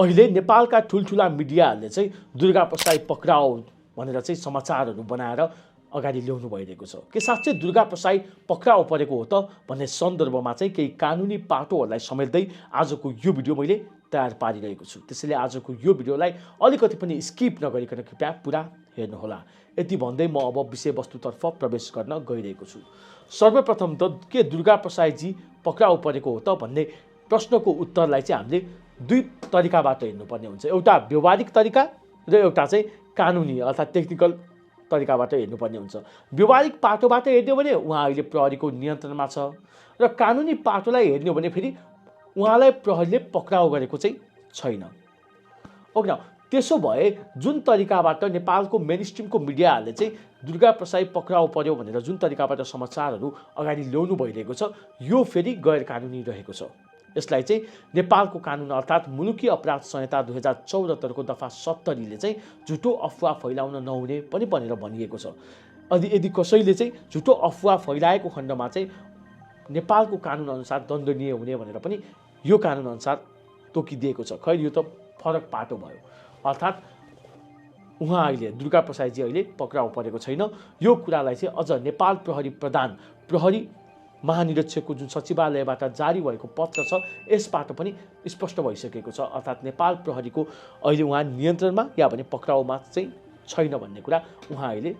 अहिले नेपालका ठुल्ठुला मिडियाहरूले चाहिँ दुर्गा प्रसाई पक्राउ भनेर चाहिँ समाचारहरू बनाएर अगाडि ल्याउनु भइरहेको छ। के साँच्चै दुर्गा प्रसाई पक्राउ परेको हो त भन्ने सन्दर्भमा चाहिँ केही कानुनी पाटोहरूलाई समेट्दै आजको यो भिडियो मैले तयार पारिरहेको छु। त्यसैले आजको यो भिडियोलाई अलिकति पनि स्किप नगरिकन कृपया पुरा हेर्नुहोला। यति भन्दै म अब विषयवस्तुतर्फ प्रवेश गर्न गइरहेको छु। सर्वप्रथम त के दुर्गा प्रसाईजी पक्राउ परेको हो त भन्ने प्रश्नको उत्तरलाई चाहिँ हामीले दुई तरिकाबाट हेर्नुपर्ने हुन्छ। एउटा व्यवहारिक तरिका र एउटा चाहिँ कानुनी अर्थात् टेक्निकल तरिकाबाट हेर्नुपर्ने हुन्छ। व्यवहारिक पाटोबाट हेर्ने हो भने उहाँ अहिले प्रहरीको नियन्त्रणमा छ र कानुनी पाटोलाई हेर्ने हो भने फेरि उहाँलाई प्रहरीले पक्राउ गरेको चाहिँ छैन। ओके, त्यसो भए जुन तरिकाबाट नेपालको मेन स्ट्रिमको मिडियाहरूले चाहिँ दुर्गा प्रसाई पक्राउ पर्यो भनेर जुन तरिकाबाट समाचारहरू अगाडि ल्याउनु भइरहेको छ यो फेरि गैर कानुनी रहेको छ। यसलाई चाहिँ नेपालको कानुन अर्थात् मुलुकी अपराध संहिता 2074 को दफा 70ले चाहिँ झुटो अफवाह फैलाउन नहुने पनि भनेर भनिएको छ। यदि कसैले चाहिँ झुटो अफवाह फैलाएको खण्डमा चाहिँ नेपालको कानुन अनुसार दण्डनीय हुने भनेर पनि यो कानुन अनुसार तोकिदिएको छ। खै यो त फरक पाटो भयो। अर्थात् उहाँ अहिले दुर्गा प्रसाईजी अहिले पक्राउ परेको छैन। यो कुरालाई चाहिँ अझ नेपाल प्रहरी प्रधान प्रहरी महानिरीक्षकको जुन सचिवालयबाट जारी भएको पत्र छ यसबाट पनि स्पष्ट भइसकेको छ। अर्थात् नेपाल प्रहरीको अहिले उहाँ नियन्त्रणमा या भने पक्राउमा चाहिँ छैन भन्ने कुरा उहाँ अहिले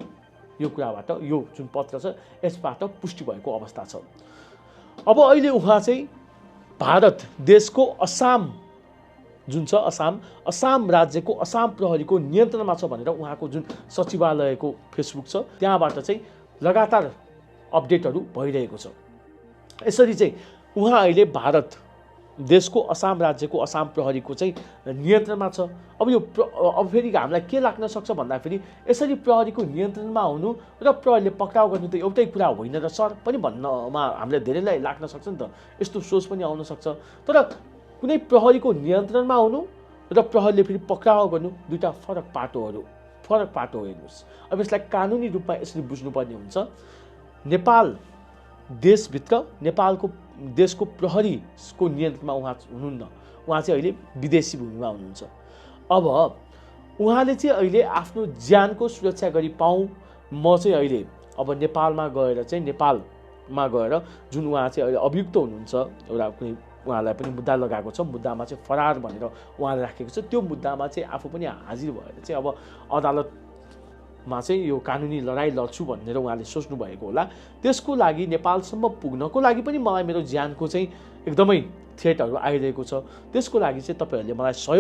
यो कुराबाट यो जुन पत्र छ यसबाट पुष्टि भएको अवस्था छ। अब अहिले उहाँ चाहिँ भारत देशको असम जुन छ असम राज्यको असम प्रहरीको नियन्त्रणमा छ भनेर उहाँको जुन सचिवालयको फेसबुक छ त्यहाँबाट चाहिँ लगातार अपडेटहरू भइरहेको छ। यसरी चाहिँ उहाँ अहिले भारत देशको असम राज्यको असम प्रहरीको चाहिँ नियन्त्रणमा छ। अब फेरि हामीलाई के लाग्न सक्छ भन्दाखेरि यसरी प्रहरीको नियन्त्रणमा हुनु र प्रहरीले पक्राउ गर्नु त एउटै कुरा होइन र सर पनि भन्नमा हामीलाई धेरैलाई लाग्न सक्छ नि त। यस्तो सोच पनि आउन सक्छ। तर कुनै प्रहरीको नियन्त्रणमा हुनु र प्रहरीले फेरि पक्राउ गर्नु दुईवटा फरक पाटो हो हेर्नुहोस्। अब यसलाई कानुनी रूपमा यसरी बुझ्नुपर्ने हुन्छ। नेपाल देशभित्र नेपालको देशको प्रहरीको नियन्त्रणमा उहाँ हुनुहुन्न। उहाँ चाहिँ अहिले विदेशी भूमिमा हुनुहुन्छ। अब उहाँले चाहिँ अहिले आफ्नो ज्यानको सुरक्षा गरी पाऊँ म चाहिँ अहिले अब नेपालमा गएर जुन उहाँ चाहिँ अहिले अभियुक्त हुनुहुन्छ एउटा कुनै उहाँलाई पनि मुद्दा लगाएको छ मुद्दामा चाहिँ फरार भनेर उहाँले राखेको छ। त्यो मुद्दामा चाहिँ आफू पनि हाजिर भएर चाहिँ अब अदालतमा चाहिँ यो कानुनी लडाइँ लड्छु भनेर उहाँले सोच्नु भएको होला। त्यसको लागि नेपालसम्म पुग्नको लागि पनि मलाई मेरो ज्यानको चाहिँ एकदमै थ्रेटहरू आइरहेको छ। त्यसको लागि चाहिँ तपाईँहरूले मलाई सहयोग